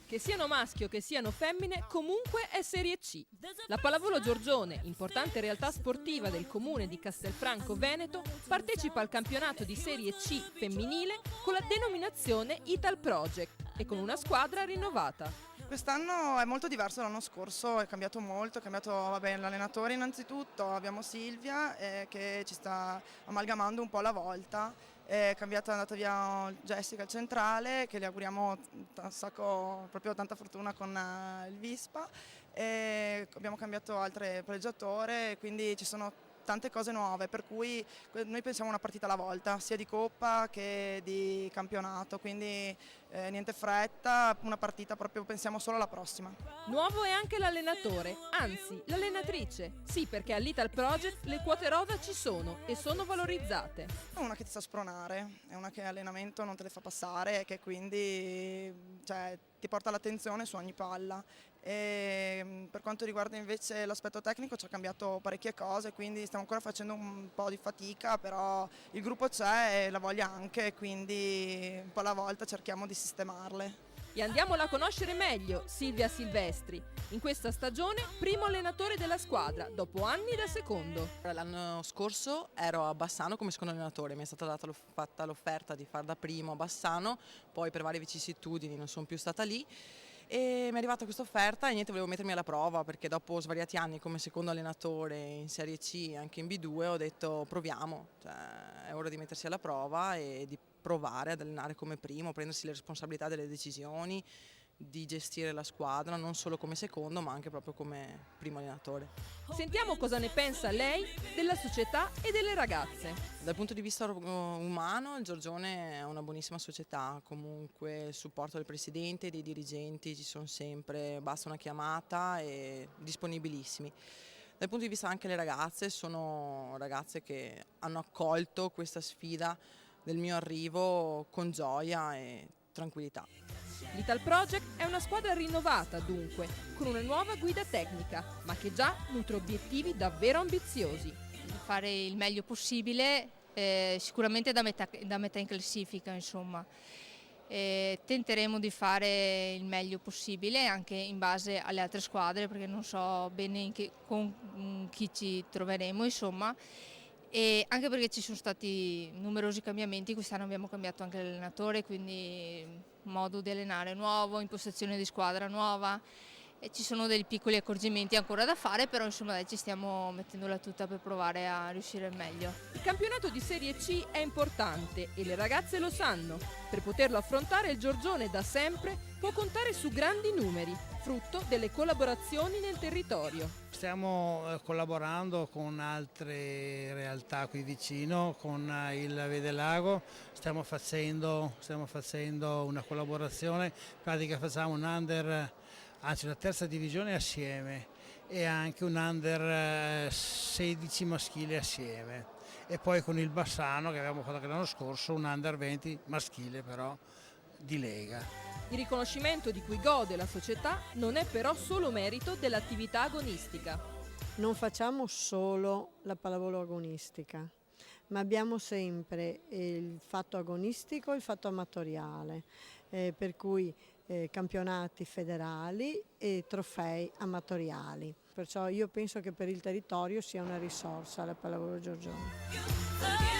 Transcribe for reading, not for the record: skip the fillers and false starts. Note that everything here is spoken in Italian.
Che siano maschi o che siano femmine, comunque è Serie C. La Pallavolo Giorgione, importante realtà sportiva del comune di Castelfranco Veneto, partecipa al campionato di Serie C femminile con la denominazione Ital Project e con una squadra rinnovata. Quest'anno è molto diverso dall'anno scorso, è cambiato molto, è cambiato l'allenatore innanzitutto, abbiamo Silvia che ci sta amalgamando un po' alla volta, è andata via Jessica al centrale che le auguriamo un sacco, proprio tanta fortuna con il Vispa, e abbiamo cambiato altre palleggiatore, quindi ci sono tante cose nuove, per cui noi pensiamo una partita alla volta, sia di Coppa che di campionato, quindi niente fretta, una partita proprio pensiamo solo alla prossima. Nuovo è anche l'allenatore, anzi l'allenatrice. Sì, perché all'Ital Project le quote rosa ci sono e sono valorizzate. È una che ti sa spronare, è una che allenamento non te le fa passare e che quindi ti porta l'attenzione su ogni palla. E per quanto riguarda invece l'aspetto tecnico ci ha cambiato parecchie cose, quindi stiamo ancora facendo un po' di fatica, però il gruppo c'è e la voglia anche, quindi un po' alla volta cerchiamo di sistemarle. E andiamola a conoscere meglio, Silvia Silvestri. In questa stagione, primo allenatore della squadra, dopo anni da secondo. L'anno scorso ero a Bassano come secondo allenatore, mi è stata fatta l'offerta di far da primo a Bassano, poi per varie vicissitudini non sono più stata lì. E mi è arrivata questa offerta e niente, volevo mettermi alla prova perché dopo svariati anni come secondo allenatore in Serie C e anche in B2 ho detto proviamo, è ora di mettersi alla prova e di provare ad allenare come primo, prendersi le responsabilità delle decisioni, di gestire la squadra non solo come secondo ma anche proprio come primo allenatore. Sentiamo cosa ne pensa lei della società e delle ragazze. Dal punto di vista umano il Giorgione è una buonissima società, comunque il supporto del presidente e dei dirigenti ci sono sempre, basta una chiamata e disponibilissimi. Dal punto di vista anche le ragazze, sono ragazze che hanno accolto questa sfida del mio arrivo con gioia e tranquillità. L'Ital Project è una squadra rinnovata dunque, con una nuova guida tecnica, ma che già nutre obiettivi davvero ambiziosi. Fare il meglio possibile, sicuramente da metà in classifica, insomma. Tenteremo di fare il meglio possibile anche in base alle altre squadre, perché non so bene con chi ci troveremo, insomma. E anche perché ci sono stati numerosi cambiamenti, quest'anno abbiamo cambiato anche l'allenatore, quindi modo di allenare nuovo, impostazione di squadra nuova e ci sono dei piccoli accorgimenti ancora da fare, però insomma dai, ci stiamo mettendola tutta per provare a riuscire al meglio. Il campionato di Serie C è importante e le ragazze lo sanno. Per poterlo affrontare il Giorgione da sempre può contare su grandi numeri, frutto delle collaborazioni nel territorio. Stiamo collaborando con altre realtà qui vicino, con il Vedelago, stiamo facendo una collaborazione, in pratica facciamo la terza divisione assieme e anche un under 16 maschile assieme e poi con il Bassano che abbiamo fatto anche l'anno scorso un under 20 maschile però di Lega. Il riconoscimento di cui gode la società non è però solo merito dell'attività agonistica. Non facciamo solo la pallavolo agonistica, ma abbiamo sempre il fatto agonistico e il fatto amatoriale, per cui campionati federali e trofei amatoriali. Perciò io penso che per il territorio sia una risorsa la pallavolo Giorgione.